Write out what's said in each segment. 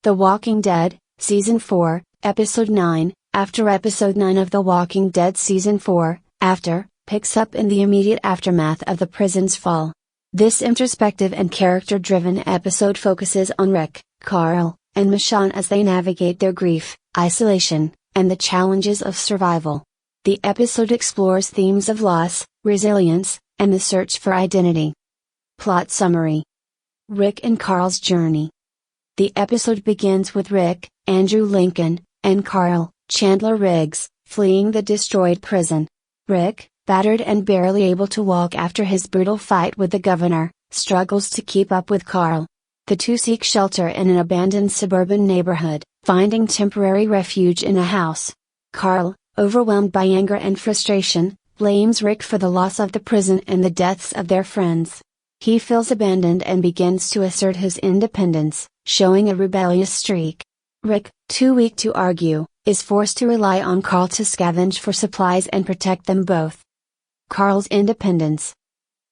The Walking Dead, Season 4, Episode 9, after Episode 9 of The Walking Dead Season 4, After, picks up in the immediate aftermath of the prison's fall. This introspective and character-driven episode focuses on Rick, Carl, and Michonne as they navigate their grief, isolation, and the challenges of survival. The episode explores themes of loss, resilience, and the search for identity. Plot summary. Rick and Carl's journey. The episode begins with Rick, Andrew Lincoln, and Carl, Chandler Riggs, fleeing the destroyed prison. Rick, battered and barely able to walk after his brutal fight with the governor, struggles to keep up with Carl. The two seek shelter in an abandoned suburban neighborhood, finding temporary refuge in a house. Carl, overwhelmed by anger and frustration, blames Rick for the loss of the prison and the deaths of their friends. He feels abandoned and begins to assert his independence, showing a rebellious streak. Rick, too weak to argue, is forced to rely on Carl to scavenge for supplies and protect them both. Carl's independence.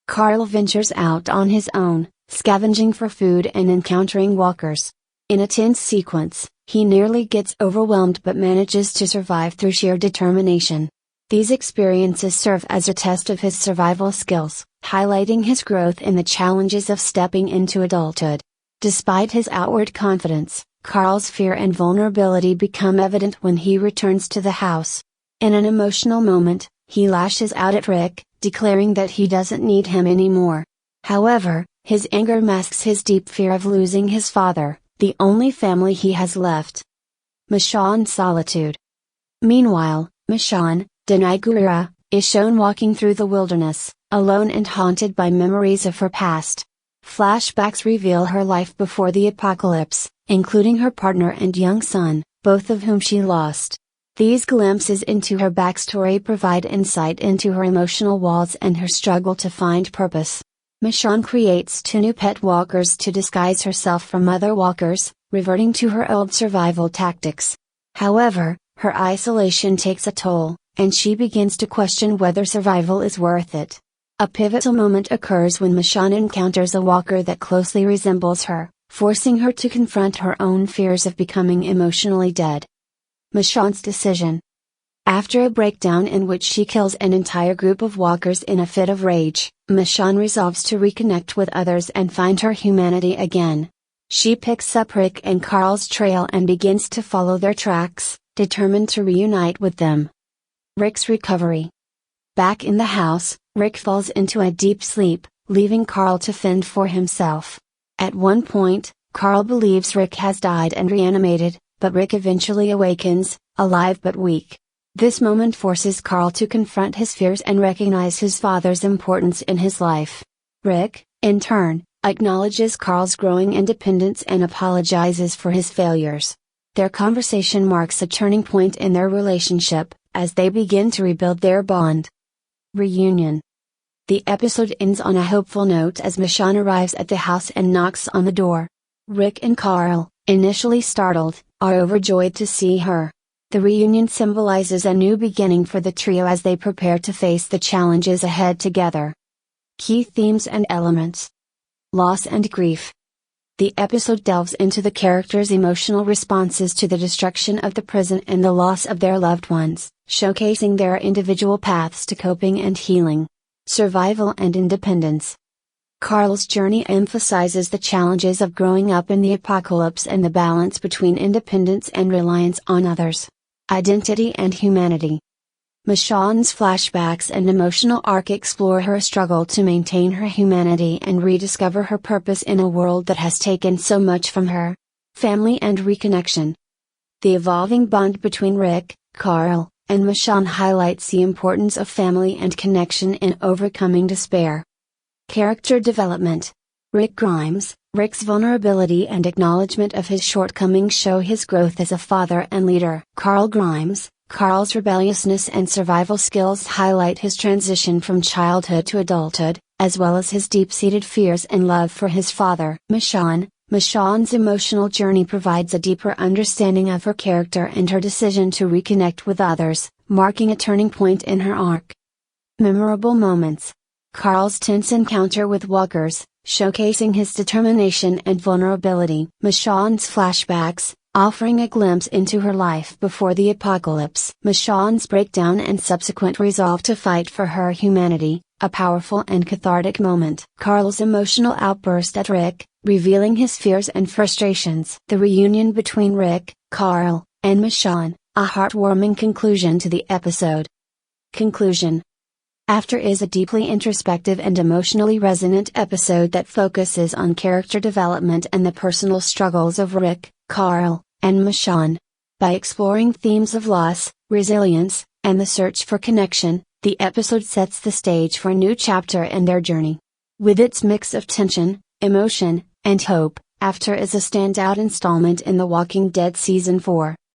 Carl ventures out on his own, scavenging for food and encountering walkers. In a tense sequence, he nearly gets overwhelmed but manages to survive through sheer determination. These experiences serve as a test of his survival skills, highlighting his growth in the challenges of stepping into adulthood. Despite his outward confidence, Carl's fear and vulnerability become evident when he returns to the house. In an emotional moment, he lashes out at Rick, declaring that he doesn't need him anymore. However, his anger masks his deep fear of losing his father, the only family he has left. Michonne's solitude. Meanwhile, Michonne, Denigura, is shown walking through the wilderness, alone and haunted by memories of her past. Flashbacks reveal her life before the apocalypse, including her partner and young son, both of whom she lost. These glimpses into her backstory provide insight into her emotional walls and her struggle to find purpose. Michonne creates two new pet walkers to disguise herself from other walkers, reverting to her old survival tactics. However, her isolation takes a toll, and she begins to question whether survival is worth it. A pivotal moment occurs when Michonne encounters a walker that closely resembles her, forcing her to confront her own fears of becoming emotionally dead. Michonne's decision. After a breakdown in which she kills an entire group of walkers in a fit of rage, Michonne resolves to reconnect with others and find her humanity again. She picks up Rick and Carl's trail and begins to follow their tracks, determined to reunite with them. Rick's recovery. Back in the house, Rick falls into a deep sleep, leaving Carl to fend for himself. At one point, Carl believes Rick has died and reanimated, but Rick eventually awakens, alive but weak. This moment forces Carl to confront his fears and recognize his father's importance in his life. Rick, in turn, acknowledges Carl's growing independence and apologizes for his failures. Their conversation marks a turning point in their relationship, as they begin to rebuild their bond. Reunion. The episode ends on a hopeful note as Michonne arrives at the house and knocks on the door. Rick and Carl, initially startled, are overjoyed to see her. The reunion symbolizes a new beginning for the trio as they prepare to face the challenges ahead together. Key themes and elements. Loss and grief. The episode delves into the characters' emotional responses to the destruction of the prison and the loss of their loved ones, showcasing their individual paths to coping and healing. Survival and independence. Carl's journey emphasizes the challenges of growing up in the apocalypse and the balance between independence and reliance on others. Identity and humanity. Michonne's flashbacks and emotional arc explore her struggle to maintain her humanity and rediscover her purpose in a world that has taken so much from her. Family and reconnection. The evolving bond between Rick, Carl, and Michonne highlights the importance of family and connection in overcoming despair. Character development. Rick's vulnerability and acknowledgement of his shortcomings show his growth as a father and leader. Carl's rebelliousness and survival skills highlight his transition from childhood to adulthood, as well as his deep-seated fears and love for his father. Michonne's emotional journey provides a deeper understanding of her character and her decision to reconnect with others, marking a turning point in her arc. Memorable moments. Carl's tense encounter with walkers, showcasing his determination and vulnerability. Michonne's flashbacks, offering a glimpse into her life before the apocalypse. Michonne's breakdown and subsequent resolve to fight for her humanity, a powerful and cathartic moment. Carl's emotional outburst at Rick, revealing his fears and frustrations. The reunion between Rick, Carl, and Michonne, a heartwarming conclusion to the episode. Conclusion. After is a deeply introspective and emotionally resonant episode that focuses on character development and the personal struggles of Rick, Carl, and Michonne. By exploring themes of loss, resilience, and the search for connection, the episode sets the stage for a new chapter in their journey. With its mix of tension, emotion, and hope, After is a standout installment in The Walking Dead Season 4.